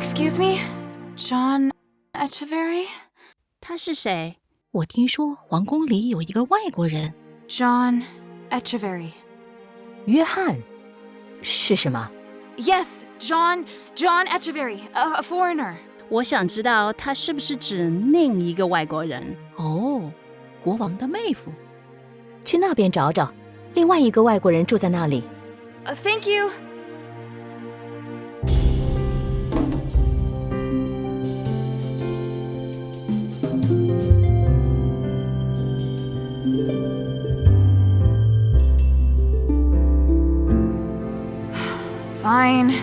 Excuse me, John Echeverry? 他是谁？我听说皇宫里有一个外国人。John Echeverry. 约翰是什么？ Yes, John Echeverry, a foreigner. 我想知道他是不是指另一个外国人。哦，国王的妹夫。去那边找找，另外一个外国人住在那里。Thank you. Fine.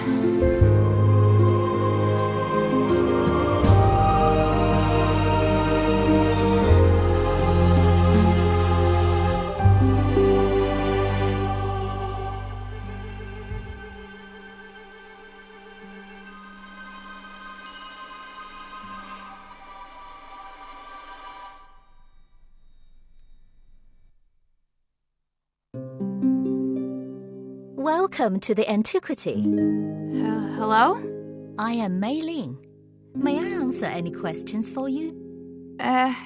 Welcome to the antiquity. Hello? I am Mei Ling. May I answer any questions for you?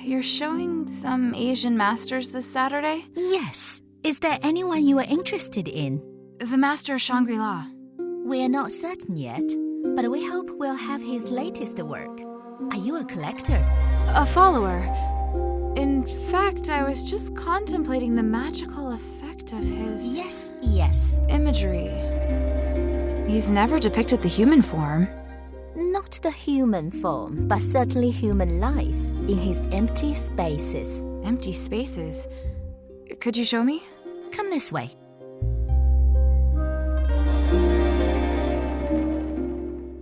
You're showing some Asian masters this Saturday? Yes. Is there anyone you are interested in? The master of Shangri-La. We are not certain yet, but we hope we'll have his latest work. Are you a collector? A follower. In fact, I was just contemplating the magical effect of his... Yes. imagery. He's never depicted the human form. Not the human form, but certainly human life in his empty spaces. Empty spaces? Could you show me? Come this way.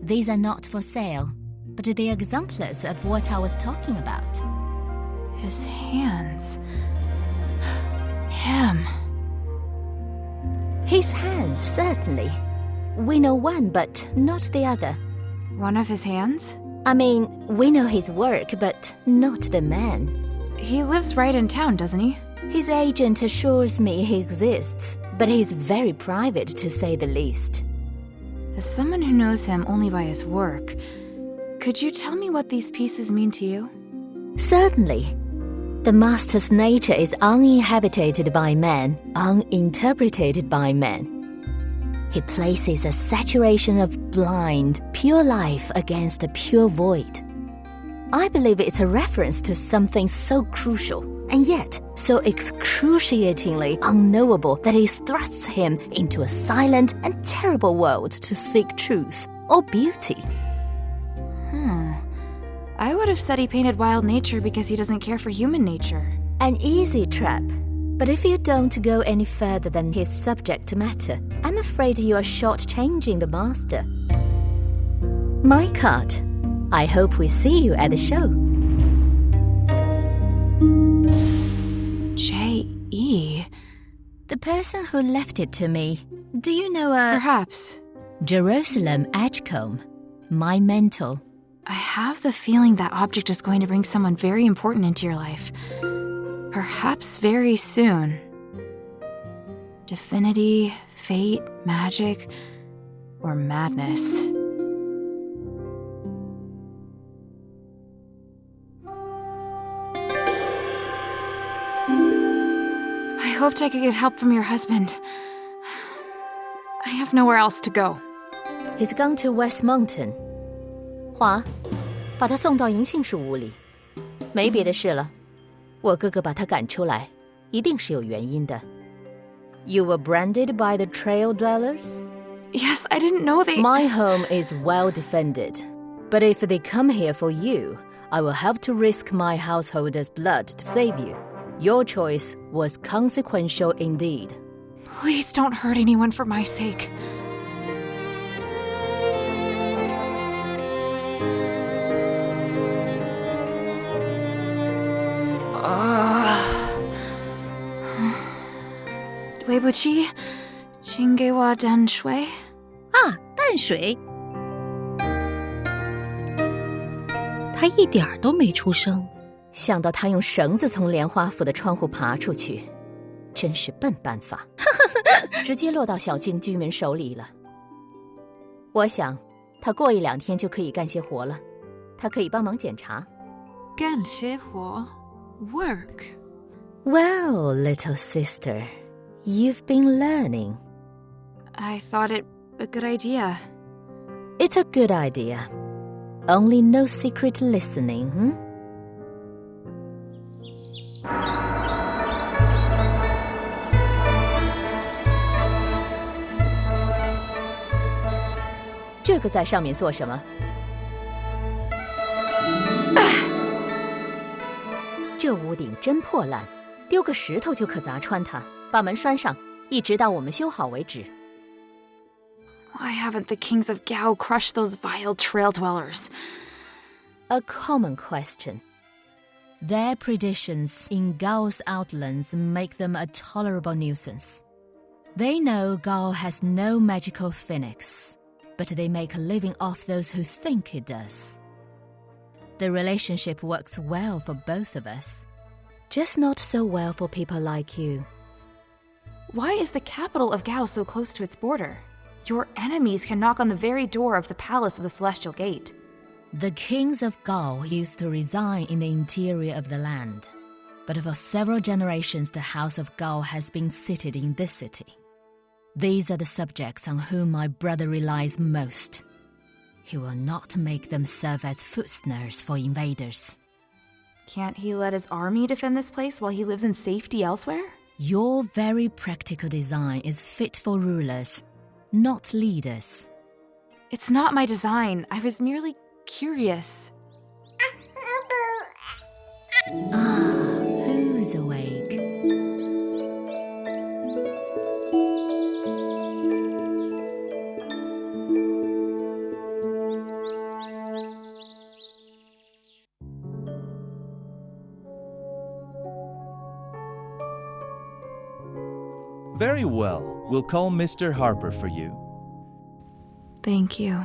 These are not for sale, but they're exemplars of what I was talking about. His hands. Him. His hands, certainly. We know one, but not the other. One of his hands? I mean, we know his work, but not the man. He lives right in town, doesn't he? His agent assures me he exists, but he's very private, to say the least. As someone who knows him only by his work, could you tell me what these pieces mean to you? Certainly. The master's nature is uninhabited by man, uninterpreted by man. He places a saturation of blind, pure life against a pure void. I believe it's a reference to something so crucial, and yet so excruciatingly unknowable that it thrusts him into a silent and terrible world to seek truth or beauty. I would have said he painted wild nature because he doesn't care for human nature. An easy trap. But if you don't go any further than his subject matter, I'm afraid you are shortchanging the master. My card. I hope we see you at the show. J.E. The person who left it to me. Do you know a... Perhaps. Jerusalem Edgecombe. My mentor. I have the feeling that object is going to bring someone very important into your life. Perhaps very soon. Divinity, fate, magic, or madness. I hoped I could get help from your husband. I have nowhere else to go. He's gone to West Mountain. 华，把他送到银杏树屋里。没别的事了。我哥哥把他赶出来，一定是有原因的。You were branded by the trail dwellers? Yes, I didn't know they... My home is well defended. But if they come here for you, I will have to risk my householder's blood to save you. Your choice was consequential indeed. Please don't hurt anyone for my sake. "对不起，请给我淡水。啊，淡水。他一点儿都没出声。想到他用绳子从莲花府的窗户爬出去，真是笨办法，直接落到小径居民手里了。我想，他过1、2天就可以干些活了，他可以帮忙检查。干些活 Work. Well, little sister, you've been learning. I thought it a good idea. It's a good idea. Only no secret listening, hmm? 这个在上面做什么？这屋顶真破烂，丢个石头就可砸穿它。把门拴上，一直到我们修好为止。Why haven't the kings of Gao crushed those vile trail dwellers? A common question. Their predations in Gao's outlands make them a tolerable nuisance. They know Gao has no magical phoenix, but they make a living off those who think it does. The relationship works well for both of us, just not so well for people like you. Why is the capital of Gao so close to its border? Your enemies can knock on the very door of the palace of the Celestial Gate. The kings of Gao used to reside in the interior of the land, but for several generations the House of Gao has been seated in this city. These are the subjects on whom my brother relies most. He will not make them serve as foot snares for invaders. Can't he let his army defend this place while he lives in safety elsewhere? Your very practical design is fit for rulers, not leaders. It's not my design. I was merely curious. Who's awake? Very well. We'll call Mr. Harper for you. Thank you.